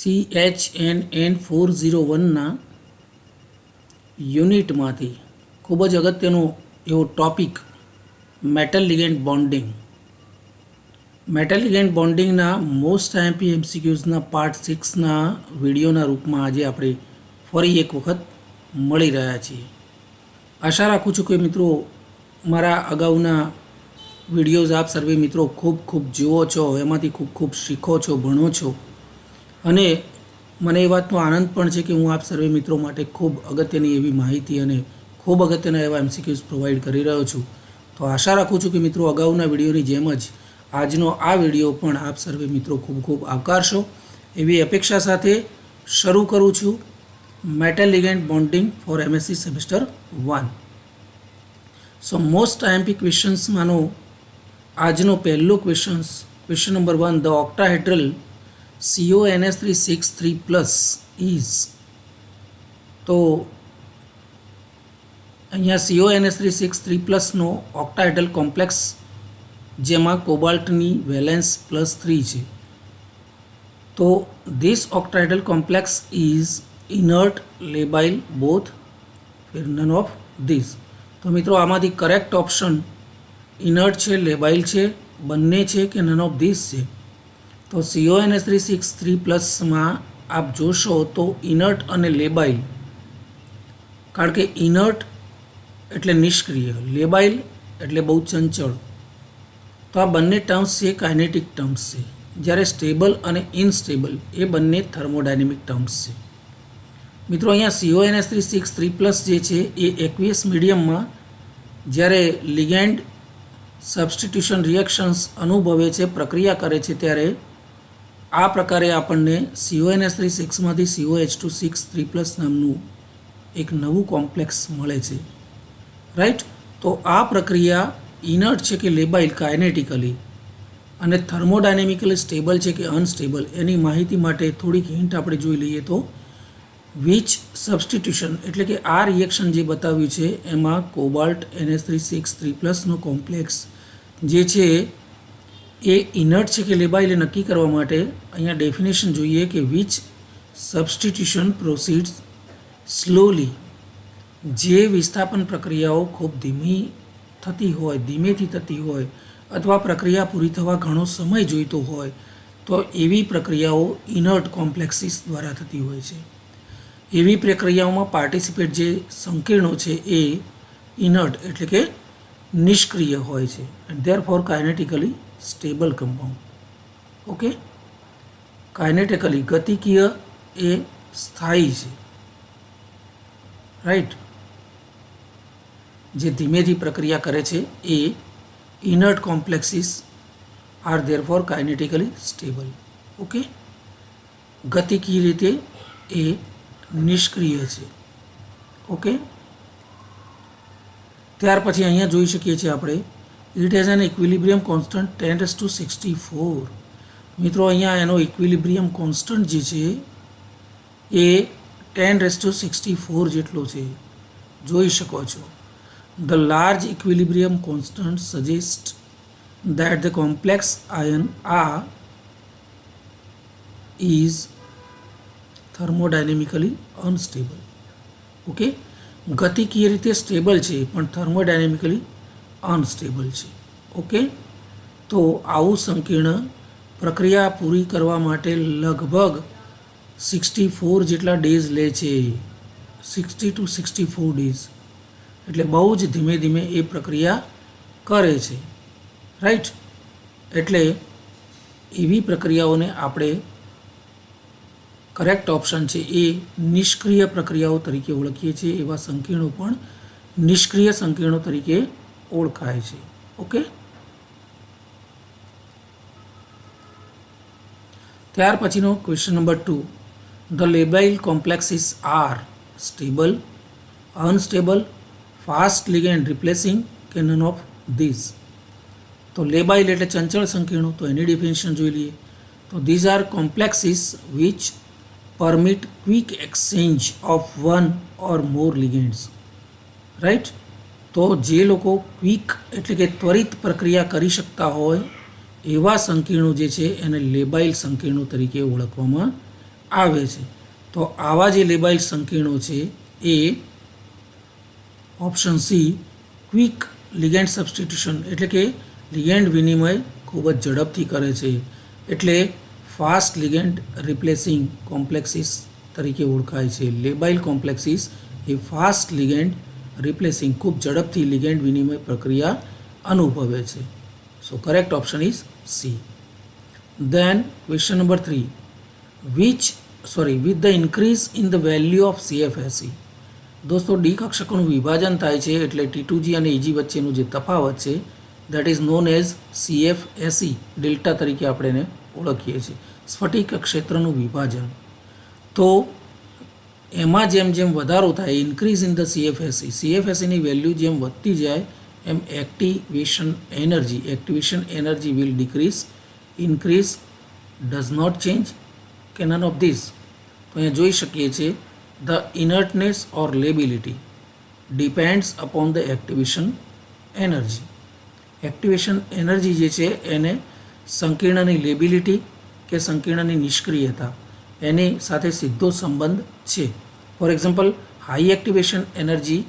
CHNN401 યુનિટમાંથી ખૂબ જ અગત્યનો એવો topic metal ligand bonding. Metal ligand બોન્ડિંગના મોસ્ટ આઈએમપી એમસીક્યુઝના પાર્ટ 6ના વિડીયોના રૂપમાં આજે આપણે ફરી એક વખત મળી રહ્યા છીએ. આશા રાખું છું કે મિત્રો મારા અગાઉના વિડીયોઝ આપ સર્વે મિત્રો ખૂબ જુઓ છો, એમાંથી ખૂબ શીખો છો, ભણો છો અને મને એ વાતનો આનંદ પણ છે કે હું આપ સર્વે મિત્રો માટે ખૂબ અગત્યની એવી માહિતી અને ખૂબ અગત્યના એવા એમસીક્યુઝ પ્રોવાઈડ કરી રહ્યો છું. તો આશા રાખું છું કે મિત્રો અગાઉના વિડીયોની જેમ જ આજનો આ વિડીયો પણ આપ સર્વે મિત્રો ખૂબ આવકારશો એવી અપેક્ષા સાથે શરૂ કરું છું. Metal ligand bonding for MSc semester 1. So most IMP ક્વેશ્ચન્સમાંનો આજનો પહેલો question number 1, the octahedral CONS363+ is. તો અહીંયા CONS363+નો ઓક્ટાહેડ્રલ કોમ્પ્લેક્સ જેમાં કોબાલ્ટની વેલેન્સ +3 છે. તો this octahedral complex is inert, labile, both, none of this. તો મિત્રો આમાંથી કરેક્ટ ઓપ્શન ઇનર્ટ છે, લેબાઇલ છે, બંને છે કે નન ઓફ ધીસ છે. તો CONS363+માં આપ જોશો તો ઇનર્ટ અને લેબાઇલ, કારણ કે ઇનર્ટ એટલે નિષ્ક્રિય, લેબાઇલ એટલે બહુ ચંચળ. તો આ બંને ટર્મ્સ છે કાઇનેટિક ટર્મ્સ છે, જ્યારે સ્ટેબલ અને ઇનસ્ટેબલ એ બંને થર્મોડાયનેમિક ટર્મ્સ છે. મિત્રો અહીંયા CONS363+ જે છે એ એક્વિયસ મીડિયમમાં જ્યારે લિગેન્ડ સબસ્ટિટ્યુશન રિએક્શન્સ અનુભવે છે, પ્રક્રિયા કરે છે, ત્યારે આ પ્રકારે આપણને CONS3માંથી COH263+ નામનું એક નવું કોમ્પ્લેક્સ મળે છે, રાઈટ. તો આ પ્રક્રિયા ઇનર્ટ છે કે લેબાઇલ કાઇનેટિકલી અને થર્મોડાયનેમિકલી સ્ટેબલ છે કે અનસ્ટેબલ એની માહિતી માટે થોડીક હિન્ટ આપણે જોઈ લઈએ. તો વિચ સબસ્ટિટ્યુશન એટલે કે આ રિએક્શન જે બતાવ્યું છે એમાં કોબાલ્ટ NH363+નો કોમ્પ્લેક્સ જે છે એ ઇનર્ટ છે કે લેબાઇલ એ નક્કી કરવા માટે અહીંયા ડેફિનેશન જોઈએ કે વિચ સબસ્ટિટ્યુશન પ્રોસીડ્સ સ્લોલી. જે વિસ્થાપન પ્રક્રિયાઓ ખૂબ ધીમેથી થતી હોય અથવા પ્રક્રિયા પૂરી થવા ઘણો સમય જોઈતો હોય તો એવી પ્રક્રિયાઓ ઇનર્ટ કોમ્પ્લેક્સિસ દ્વારા થતી હોય છે. એવી પ્રક્રિયાઓમાં પાર્ટિસિપેટ જે સંકીર્ણો છે એ ઇનર્ટ એટલે કે નિષ્ક્રિય હોય છે and therefore kinetically stable compound. Okay, kinetically ગતિકીય એ સ્થાયી છે, રાઈટ. જે ધીમેથી પ્રક્રિયા કરે છે એ inert complexes are therefore kinetically stable. Okay, ગતિકીય રીતે એ નિષ્ક્રિય છે. ઓકે, ત્યાર પછી અહીંયા જોઈ શકીએ છીએ આપણે it has N equilibrium constant 10⁻64. મિત્રો અહીંયા એનો ઇક્વિલિબ્રિયમ કોન્સ્ટન્ટ જે છે એ 10⁻64 જેટલો છે, જોઈ શકો છો. The large equilibrium constant suggest that the complex ion R is thermodynamically unstable. Okay, ગતિકીય રીતે સ્ટેબલ છે પણ થર્મોડાયનેમિકલી અનસ્ટેબલ છે. ઓકે, તો આવું સંકીર્ણ પ્રક્રિયા પૂરી કરવા માટે લગભગ 64 જેટલા ડેઝ લે છે, 60 to 64 ડેઝ. એટલે બહુ જ ધીમે એ પ્રક્રિયા કરે છે, રાઈટ. એટલે એવી પ્રક્રિયાઓને આપણે કરેક્ટ ઓપ્શન છે એ નિષ્ક્રિય પ્રક્રિયાઓ તરીકે ઓળખીએ છીએ. એવા સંકીર્ણો પણ નિષ્ક્રિય સંકીર્ણો તરીકે ઓળખાય છે. ઓકે, ત્યાર પછીનો question number 2, the labile complexes are stable, unstable, fast ligand replacing કે નન ઓફ ધીઝ. તો લેબાઇલ એટલે ચંચળ સંકીર્ણો, તો એની ડેફિનેશન જોઈ લઈએ. તો these are complexes which permit quick exchange of one or more ligands, right. તો જે લોકો ક્વિક એટલે કે ત્વરિત પ્રક્રિયા કરી શકતા હોય એવા સંકીર્ણો જે છે એને લેબાઇલ સંકીર્ણો તરીકે ઓળખવામાં આવે છે. તો આવા જે લેબાઇલ સંકીર્ણો છે એ option C quick ligand substitution એટલે કે લિગેન્ડ વિનિમય ખૂબ જ ઝડપથી કરે છે, એટલે ફાસ્ટ લિગેન્ડ રિપ્લેસિંગ કોમ્પ્લેક્સિસ તરીકે ઓળખાય છે. લેબાઇલ કોમ્પ્લેક્સિસ એ ફાસ્ટ લિગેન્ડ રિપ્લેસિંગ ખૂબ ઝડપથી લિગેન્ડ વિનિમય પ્રક્રિયા અનુભવે છે. So correct option is C. Then question number 3, with the increase in the value of CFSE. દોસ્તો ડી કક્ષકોનું વિભાજન થાય છે એટલે T2G અને EG વચ્ચેનું જે તફાવત છે that is known as CFSE delta તરીકે આપણે એને ઓળખીએ છીએ. સ્ફટિક ક્ષેત્રનું વિભાજન. તો એમાં જેમ જેમ વધારો થાય ઇન્ક્રીઝ ઇન ધ CFSEની વેલ્યુ જેમ વધતી જાય એમ activation energy will decrease, increase, does not change કે none of these. તો અહીંયા જોઈ શકીએ છીએ the inertness or lability depends upon the activation energy. Activation energy જે છે એને સંકીર્ણની લેબિલિટી કે સંકીર્ણની નિષ્ક્રિયતા એની સાથે સીધો સંબંધ છે. For example high activation energy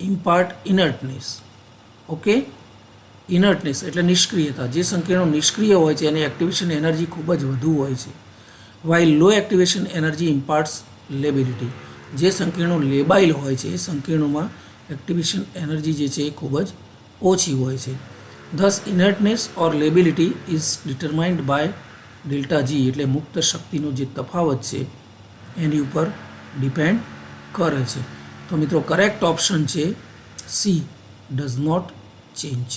impart inertness. Okay, inertness એટલે નિષ્ક્રિયતા. જે સંકીર્ણો નિષ્ક્રિય હોય છે એની એક્ટિવેશન એનર્જી ખૂબ જ વધુ હોય છે. વાઇલ લો એક્ટિવેશન એનર્જી ઇમ્પાર્ટ્સ લેબિલિટી. જે સંકીર્ણો લેબાઇલ હોય છે એ સંકીર્ણોમાં એક્ટિવેશન એનર્જી જે છે એ ખૂબ જ ઓછી હોય છે. Thus inertness or lability is determined by delta G એટલે મુક્ત શક્તિનો જે તફાવત છે એની ઉપર ડિપેન્ડ કરે છે. તો મિત્રો કરેક્ટ ઓપ્શન છે C, does not change.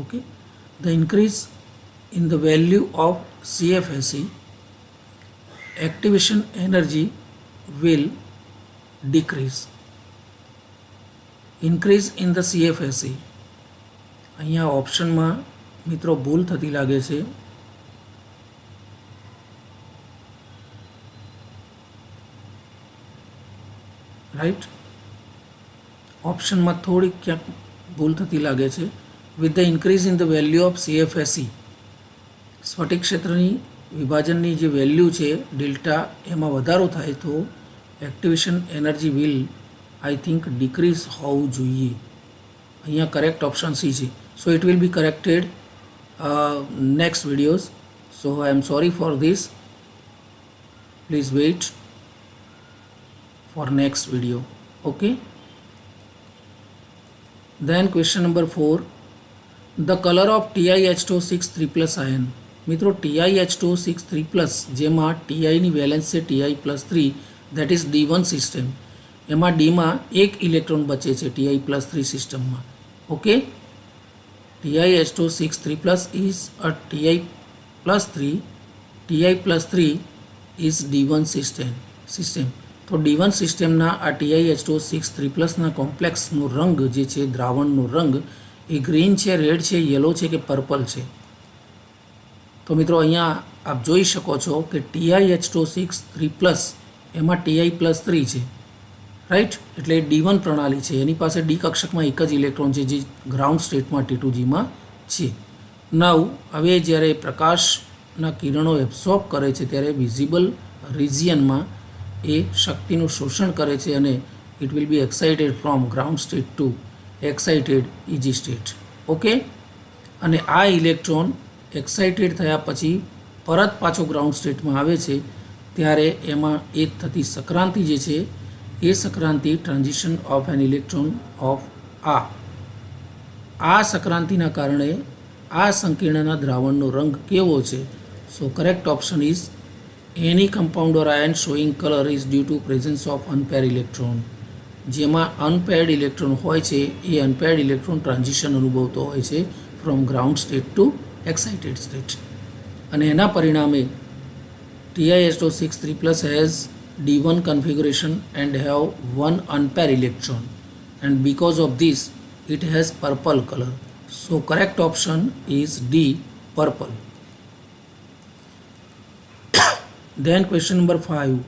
Okay, the increase in the value of CFSE activation energy will decrease. Increase in the CFSE અહીંયા ઓપ્શનમાં મિત્રો ભૂલ થતી લાગે છે. રાઈટ, ઓપ્શનમાં થોડીક ક્યાંક ભૂલ થતી લાગે છે. with the increase in the value of CFSE સ્ફટિક ક્ષેત્રની વિભાજનની જે વેલ્યુ છે ડેલ્ટા એમાં વધારો થાય તો activation energy will I think decrease હોવું જોઈએ. અહીંયા કરેક્ટ ઓપ્શન સી છે. So it will B corrected next videos. So I am sorry for this. Please weight four next video. Okay, then question number 4, the color of TiH2O6 3+ ion. મિત્રો TiH2O6 3+ જેમાં ટીઆઈની valence છે Ti+3 that is D1 system. એમાં ડીમાં એક electron બચે છે Ti+3 સિસ્ટમમાં. Okay, TiH2O6 3+ is a Ti+3 is D1 system. તો D1 સિસ્ટમના આ TiH2O6 3+ના કોમ્પ્લેક્સનો રંગ જે છે દ્રાવણનો રંગ એ ગ્રીન છે, રેડ છે, યલો છે કે પર્પલ છે. તો મિત્રો અહીંયા આપ જોઈ શકો છો કે TiH2O6 3+ એમાં Ti+3 છે. રાઈટ, એટલે D1 પ્રણાલી છે. એની પાસે ડી કક્ષકમાં એક જ ઇલેક્ટ્રોન છે જે ગ્રાઉન્ડ સ્ટેટમાં T2Gમાં છે. નવ હવે જ્યારે પ્રકાશના કિરણો એબ્સોર્બ કરે છે ત્યારે વિઝિબલ રિજિયનમાં એ શક્તિનું શોષણ કરે છે અને it will be excited from ground state to excited EG state. Okay, અને આ ઇલેક્ટ્રોન એક્સાઇટેડ થયા પછી પરત પાછો ગ્રાઉન્ડ સ્ટેટમાં આવે છે ત્યારે એમાં એક થતી સંક્રાંતિ જે છે એ સંક્રાંતિ transition of an electron of આ સંક્રાંતિના કારણે આ સંકીર્ણના દ્રાવણનો રંગ કેવો છે? So correct option is any compound or ion showing colour is due to presence of unpair electron. જેમાં અનપેર્ડ ઇલેક્ટ્રોન હોય છે એ અનપેર્ડ ઇલેક્ટ્રોન ટ્રાન્ઝિશન અનુભવતો હોય છે from ground state to excited state. અને એના પરિણામે TiH2O6 3+ has D1 configuration and have one unpaired electron, and because of this it has purple color. So correct option is D, purple. Then question number 5,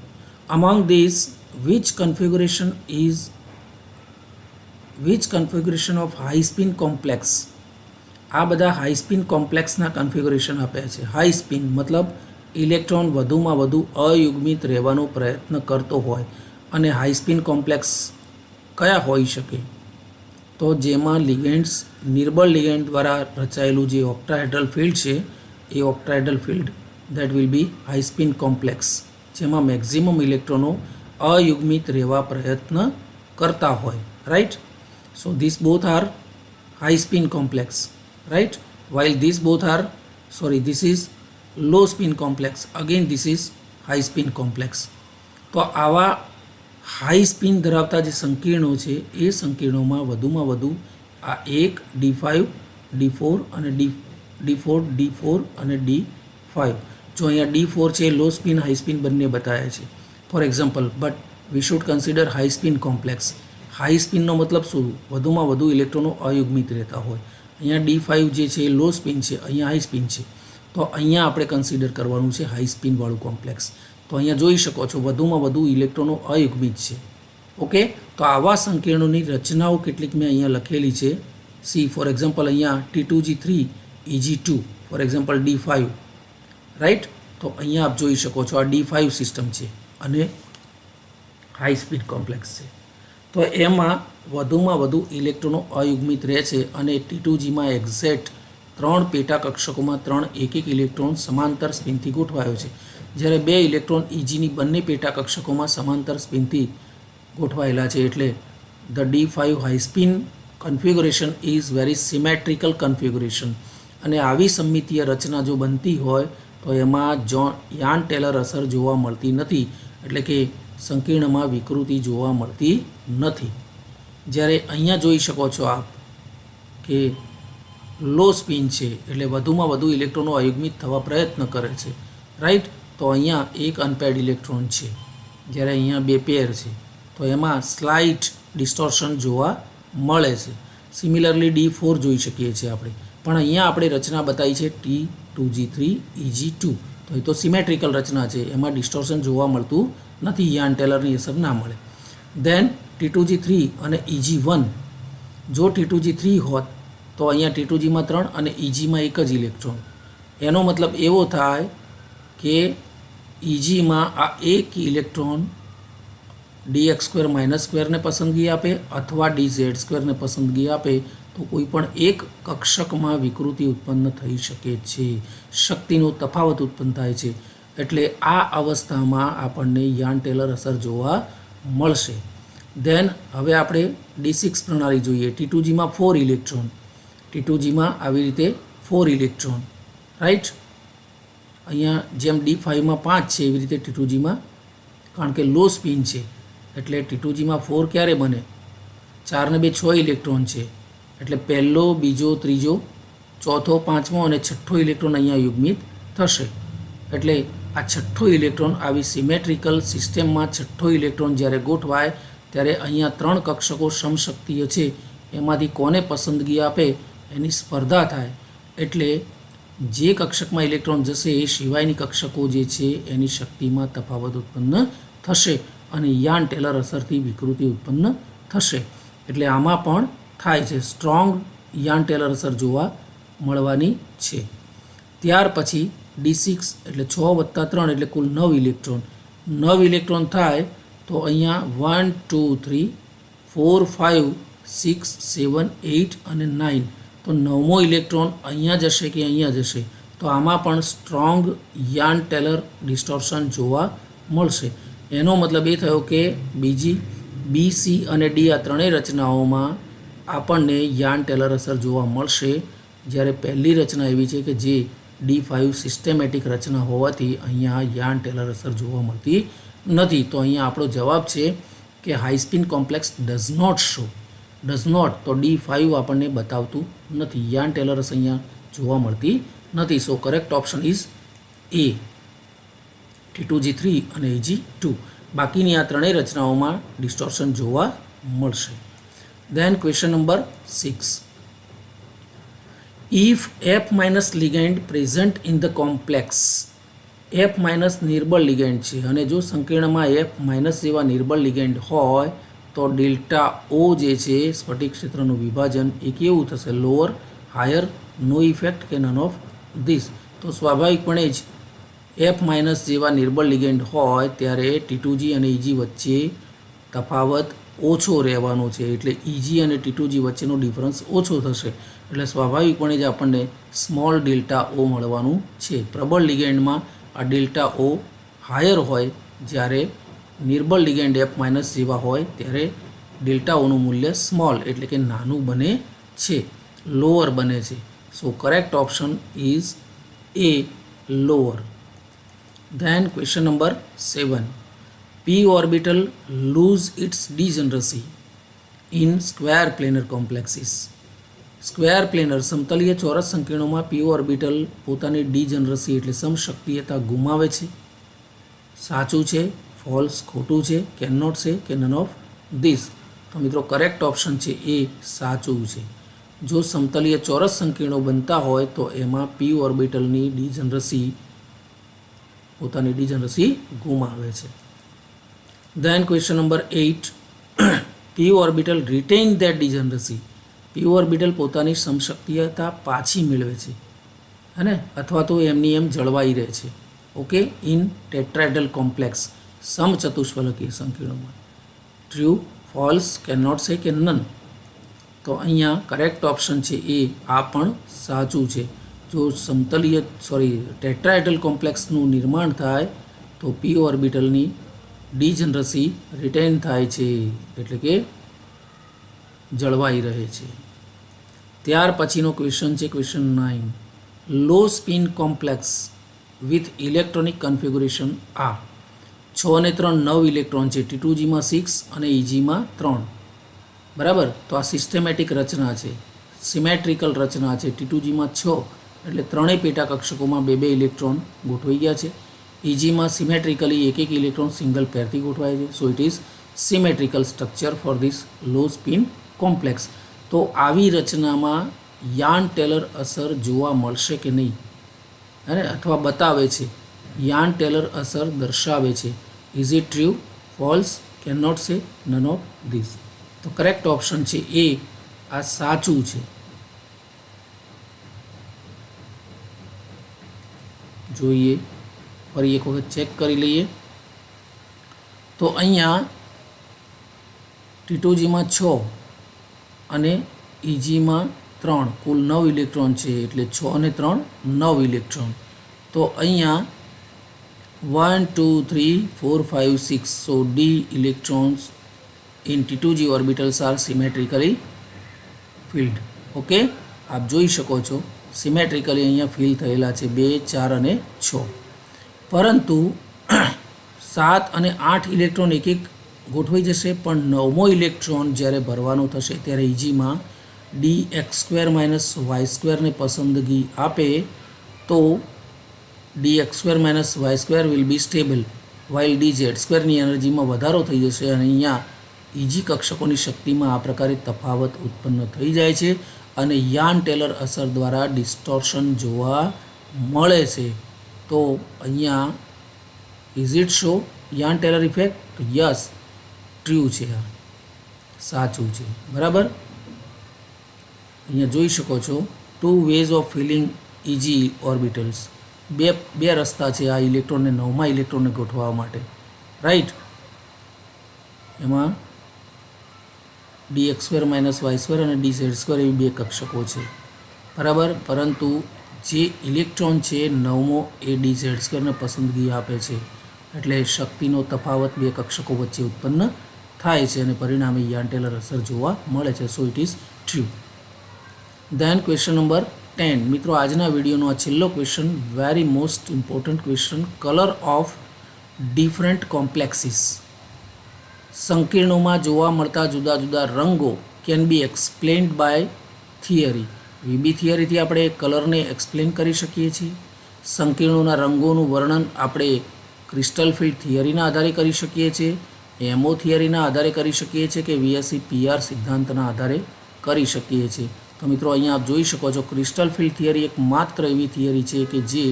among these which configuration of high spin complex? આ બધા high spin કોમ્પ્લેક્સના configuration આપ્યા છે. High spin મતલબ electron વધુમાં વધુ અયુગ્મિત રહેવાનો પ્રયત્ન કરતો હોય અને હાઈ સ્પિન કોમ્પ્લેક્સ કયા હોઈ શકે? તો જેમાં લિગેન્ડ્સ નિર્બળ લિગેન્ડ દ્વારા રચાયેલું જે ઓક્ટાહેડ્રલ ફિલ્ડ છે એ octahedral field that will be high spin complex, જેમાં મેક્ઝિમમ ઇલેક્ટ્રોનો અયુગ્મિત રહેવા પ્રયત્ન કરતા હોય, right. So this both are high spin complex, right, while these both are this is low spin complex, again this is high spin complex. તો આવા high spin ધરાવતા જે સંકીર્ણો છે એ સંકીર્ણોમાં વધુમાં વધુ આ એક D5 D4 અને D4 અને D5. જો અહીંયા D4 છે લો સ્પિન હાઈ સ્પિન બંને બતાવ્યા છે for example, but we should consider high spin complex. High સ્પિનનો મતલબ શું? વધુમાં વધુ ઇલેક્ટ્રોનો અયુગ્મિત રહેતા હોય. અહીંયા D5 જે છે એ લો સ્પિન છે, અહીંયા હાઈ સ્પિન છે, તો અહીંયા આપણે કન્સિડર કરવાનું છે હાઈ સ્પિનવાળું કોમ્પ્લેક્સ. તો અહીંયા જોઈ શકો છો વધુમાં વધુ ઇલેક્ટ્રોનો અયુગ્મિત છે. ઓકે, તો આવા સંકીર્ણોની રચનાઓ કેટલીક મેં અહીંયા લખેલી છે. સી ફોર એક્ઝામ્પલ અહીંયા T2G3 Eg2 for example D5, right. તો અહીંયા આપ જોઈ શકો છો આ D5 સિસ્ટમ છે અને હાઈ સ્પીડ કોમ્પ્લેક્સ છે. તો એમાં વધુમાં વધુ ઇલેક્ટ્રોનો અયુગ્મિત રહે છે અને T2Gમાં એક્ઝેક્ટ 3 પેટા કક્ષકોમાં 3 એક ઇલેક્ટ્રોન સમાંતર સ્પિનથી ગોઠવાયો છે, જ્યારે 2 ઇલેક્ટ્રોન Egની બંને પેટા કક્ષકોમાં સમાંતર સ્પિનથી ગોઠવાયેલા છે. એટલે the D5 high spin configuration is very symmetrical configuration. અને આવી સમમિતીય રચના જો બનતી હોય તો એમાં યાન ટેલર અસર જોવા મળતી નથી, એટલે કે સંકીર્ણમાં વિકૃતિ જોવા મળતી નથી. જ્યારે અહીંયા જોઈ શકો છો આપ કે લો સ્પિન છે એટલે વધુમાં વધુ ઇલેક્ટ્રોનો અયુગ્મિત થવા પ્રયત્ન કરે છે, રાઈટ. તો અહીંયા એક અનપેર્ડ ઇલેક્ટ્રોન છે, જ્યારે અહીંયા 2 પેર છે, તો એમાં સ્લાઇટ ડિસ્ટોર્શન જોવા મળે છે. સિમિલરલી D4 જોઈ શકીએ છીએ આપણે, પણ અહીંયા આપણે રચના બતાવી છે T2G3 Eg2, તો એ તો સિમેટ્રિકલ રચના છે, એમાં ડિસ્ટોર્શન જોવા મળતું નથી, યાન ટેલરની અસર ના મળે. દેન T2G3 અને Eg1, જો T2G3 હોત તો અહીંયા T2Gમાં 3 અને Egમાં એક જ ઇલેક્ટ્રોન. એનો મતલબ એવો થાય કે Egમાં આ એક ઇલેક્ટ્રોન dx2 - ને પસંદગી આપે અથવા dz2 ને પસંદગી આપે તો કોઈ પણ એક કક્ષકમાં વિકૃતિ ઉત્પન્ન થઈ શકે છે, શક્તિનો તફાવત ઉત્પન્ન થાય છે. એટલે આ અવસ્થામાં આપણને યાન ટેલર અસર જોવા મળશે. દેન હવે આપણે D6 પ્રણાલી જોઈએ. T2Gમાં 4 ઇલેક્ટ્રોન, T2Gમાં આવી રીતે 4 ઇલેક્ટ્રોન, રાઈટ. અહીંયા જેમ D5માં 5 છે એવી રીતે T2Gમાં, કારણ કે લો સ્પિન છે એટલે T2Gમાં 4 ક્યારે બને? 4 ને 2 6 ઇલેક્ટ્રોન છે, એટલે પહેલો, બીજો, ત્રીજો, ચોથો, પાંચમો અને છઠ્ઠો ઇલેક્ટ્રોન અહીંયા યુગ્મિત થશે. એટલે આ છઠ્ઠો ઇલેક્ટ્રોન આવી સિમેટ્રિકલ સિસ્ટમમાં છઠ્ઠો ઇલેક્ટ્રોન જ્યારે ગોઠવાય ત્યારે અહીંયા 3 કક્ષકો સમશક્તિય છે, એમાંથી કોને પસંદગી આપે એની સ્પર્ધા થાય. એટલે જે કક્ષકમાં ઇલેક્ટ્રોન જશે એ સિવાયની કક્ષકો જે છે એની શક્તિમાં તફાવત ઉત્પન્ન થશે અને યાન ટેલર અસરથી વિકૃતિ ઉત્પન્ન થશે. એટલે આમાં પણ થાય છે, સ્ટ્રોંગ યાન ટેલર અસર જોવા મળવાની છે. ત્યાર પછી D6 એટલે 6 + 3 એટલે કુલ 9 ઇલેક્ટ્રોન. 9 ઇલેક્ટ્રોન થાય તો અહીંયા 1 2 3 4 5 6 7 8 અને 9, તો 9મો ઇલેક્ટ્રોન અહીંયા જશે કે અહીંયા જશે, તો આમાં પણ સ્ટ્રોંગ યાન ટેલર ડિસ્ટોર્શન જોવા મળશે. એનો મતલબ એ થયો કે બીજી B, C અને D આ ત્રણેય રચનાઓમાં આપણને યાન ટેલર અસર જોવા મળશે, જ્યારે પહેલી રચના એવી છે કે જે D5 સિસ્ટેમેટિક રચના હોવાથી અહીંયા યાન ટેલર અસર જોવા મળતી નથી. તો અહીંયા આપણો જવાબ છે કે high spin complex does not show, તો D5 આપણને બતાવતું નથી, યાન ટેલર અસર અહીંયા જોવા મળતી નથી. So correct option is A, T2G3 અને Eg2. બાકીની આ ત્રણેય રચનાઓમાં ડિસ્ટોર્શન જોવા મળશે. Then question number 6. If F- ligand present in the complex, F- નિર્બળ લિગેન્ડ છે અને જો સંકીર્ણમાં F- જેવા નિર્બળ લિગેન્ડ હોય તો ડેલ્ટા O જે છે સ્ફટિક ક્ષેત્રનું વિભાજન એ કેવું થશે? લોઅર, હાયર, નો ઇફેક્ટ કે નન ઓફ ધીસ? તો સ્વાભાવિકપણે જ એફ માઇનસ જેવા નિર્બળ લિગેન્ડ હોય ત્યારે T2G અને EG વચ્ચે તફાવત ઓછો રહેવાનો છે, એટલે EG અને T2G વચ્ચેનો ડિફરન્સ ઓછો થશે, એટલે સ્વાભાવિકપણે જ આપણને સ્મોલ ડેલ્ટા ઓ મળવાનું છે. પ્રબળ લિગેન્ડમાં આ ડેલ્ટા ઓ હાયર હોય, જ્યારે નિર્બળ લિગેન્ડ એફ માઇનસ જેવા હોય ત્યારે ડેલ્ટા ઓનું મૂલ્ય સ્મોલ એટલે કે નાનું બને છે, લોઅર બને છે. So correct option is A, lower. Then question number 7. P orbital lose its degeneracy in square planar complexes. Square planar સમતલીય ચોરસ સંકીર્ણોમાં P ઓર્બિટલ પોતાની ડીજનરસી એટલે સમશક્તિયતા ગુમાવે છે. સાચું છે, ફોલ્સ, ખોટું છે, કેન નોટ છે કે નન ઓફ ધીસ? તો મિત્રો કરેક્ટ ઓપ્શન છે એ, સાચું છે. જો સમતલીય ચોરસ સંકીર્ણો બનતા હોય તો એમાં P ઓર્બિટલની પોતાની ડીજનરસી ગુમાવે છે. Then question number 8. P orbital retain that degeneracy. P orbital પોતાની સમશક્તિયતા પાછી મેળવે છે, હે, અથવા તો એમની એમ જળવાઈ રહે છે. ઓકે, ઇન ટેટ્રાહેડ્રલ કોમ્પ્લેક્સ, સમચતુષ્ફલકીય સંકીર્ણોમાં. True, false, can not say કે નન? તો અહીંયા કરેક્ટ ઓપ્શન છે એ, આ પણ સાચું છે. જો ટેટ્રાહેડ્રલ કોમ્પ્લેક્સનું નિર્માણ થાય તો P ઓર્બિટલની ડીજનરસી રિટેન થાય છે, એટલે કે જળવાઈ રહે છે. ત્યાર પછીનો ક્વેશ્ચન છે question 9. Low spin complex with electronic configuration આ. 6 અને 3 9 ઇલેક્ટ્રોન છે, T2Gમાં 6 અને EGમાં 3. બરાબર, તો આ સિસ્ટેમેટિક રચના છે, સિમેટ્રિકલ રચના છે. T2Gમાં 6 એટલે ત્રણેય પેટા કક્ષકોમાં 2 ઇલેક્ટ્રોન ગોઠવાઈ ગયા છે. EGમાં સિમેટ્રિકલી એક ઇલેક્ટ્રોન સિંગલ પેરથી ગોઠવાય છે. So it is symmetrical structure for this low spin complex. તો આવી રચનામાં યાન ટેલર અસર જોવા મળશે કે નહીં, અને અથવા બતાવે છે, યાન ટેલર અસર દર્શાવે છે. Is it true, false, can not say, none of this? તો કરેક્ટ ઓપ્શન છે એ, આ સાચું છે. જોઈએ, ફરી એક વખત ચેક કરી લઈએ. તો અહીંયા T2Gમાં 6 અને EGમાં 3, કુલ 9 ઇલેક્ટ્રોન છે, એટલે 6 અને 3 9 ઇલેક્ટ્રોન. તો અહીંયા 1 2 3 4 5 6, so D electrons in T2G orbitals are symmetrically filled. Okay, આપ જોઈ શકો છો સિમેટ્રિકલી અહીંયા ફિલ થયેલા છે 2 4 અને 6. પરંતુ 7 અને 8 ઇલેક્ટ્રોન એક ગોઠવાઈ જશે, પણ 9મો ઇલેક્ટ્રોન જ્યારે ભરવાનો થશે ત્યારે EGમાં dx² - y² પસંદગી આપે તો dx² - y² will be stable, while dz² એનર્જીમાં વધારો થઈ જશે, અને અહીંયા EG કક્ષકોની શક્તિમાં આ પ્રકારે તફાવત ઉત્પન્ન થઈ જાય છે, અને યાન ટેલર અસર દ્વારા ડિસ્ટોર્શન જોવા મળે છે. તો અહીંયા is it show Jahn Teller effect? તો યસ, ટ્રુ છે, આ સાચું છે. બરાબર, અહીંયા જોઈ શકો છો 2 ways of filling EG orbitals. બે રસ્તા છે આ ઇલેક્ટ્રોનને 9મા ઇલેક્ટ્રોનને ગોઠવવા માટે, રાઈટ. એમાં dx² - y² અને dz² એવી 2 કક્ષકો છે. બરાબર, પરંતુ જે ઇલેક્ટ્રોન છે 9મો એ dz² ને પસંદગી આપે છે, એટલે શક્તિનો તફાવત 2 કક્ષકો વચ્ચે ઉત્પન્ન થાય છે, અને પરિણામે યાન ટેલર અસર જોવા મળે છે. So it is true. Then question number 10. મિત્રો, આજના વિડીયોનો આ છેલ્લો question, very most important question. Colour of different complexes. સંકીર્ણોમાં જોવા મળતા જુદા જુદા રંગો can be explained by theory. VB થિયરીથી આપણે કલરને એક્સપ્લેન કરી શકીએ છીએ. સંકીર્ણોના રંગોનું વર્ણન આપણે ક્રિસ્ટલ ફિલ્ડ થિયરીના આધારે કરી શકીએ છીએ, એમઓ થિયરીના આધારે કરી શકીએ છીએ, કે VSE PR સિદ્ધાંતના આધારે કરી શકીએ છીએ. તો મિત્રો, અહીંયા આપ જોઈ શકો છો ક્રિસ્ટલ ફિલ્ડ થિયરી એક માત્ર એવી થિયરી છે કે જે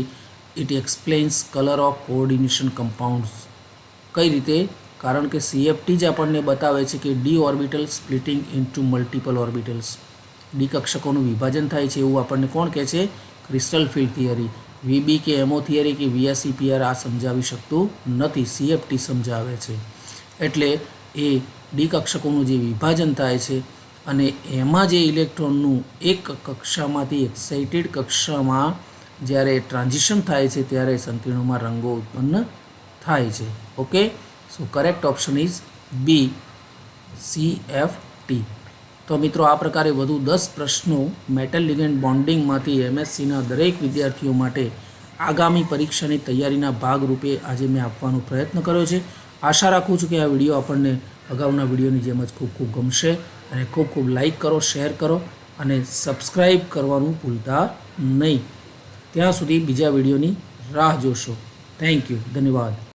it explains colour of coordination compounds. કઈ રીતે? કારણ કે CFT જ આપણને બતાવે છે કે D orbital splitting into multiple orbitals, D કક્ષકોનું વિભાજન થાય છે, એવું આપણને કોણ કહે છે? Crystal field theory. વીબી કે એમઓ થિયરી કે વીએસસીપીઆર આ સમજાવી શકતું નથી, સીએફટી સમજાવે છે. એટલે એ ડી કક્ષકોનું જે વિભાજન થાય છે અને એમાં જે ઇલેક્ટ્રોનનું એક કક્ષામાંથી એક્સાઇટેડ કક્ષામાં જ્યારે ટ્રાન્ઝિશન થાય છે ત્યારે સંકીર્ણોમાં રંગો ઉત્પન્ન થાય છે. Okay, so correct option is B, CFT. તો મિત્રો આ પ્રકારે વધુ 10 પ્રશ્નો મેટલ લિગેન્ડ બોન્ડિંગમાંથી એમએસસીના દરેક વિદ્યાર્થીઓ માટે આગામી પરીક્ષાની તૈયારીના ભાગરૂપે આજે મેં આપવાનો પ્રયત્ન કર્યો છે. આશા રાખું છું કે આ વિડીયો આપણને અગાઉના વિડીયોની જેમ જ ખૂબ ખૂબ ગમશે અને ખૂબ ખૂબ લાઈક કરો, શેર કરો અને સબસ્ક્રાઈબ કરવાનું ભૂલતા નહીં. ત્યાં સુધી બીજા વિડીયોની રાહ જોશો. થેન્ક યુ, ધન્યવાદ.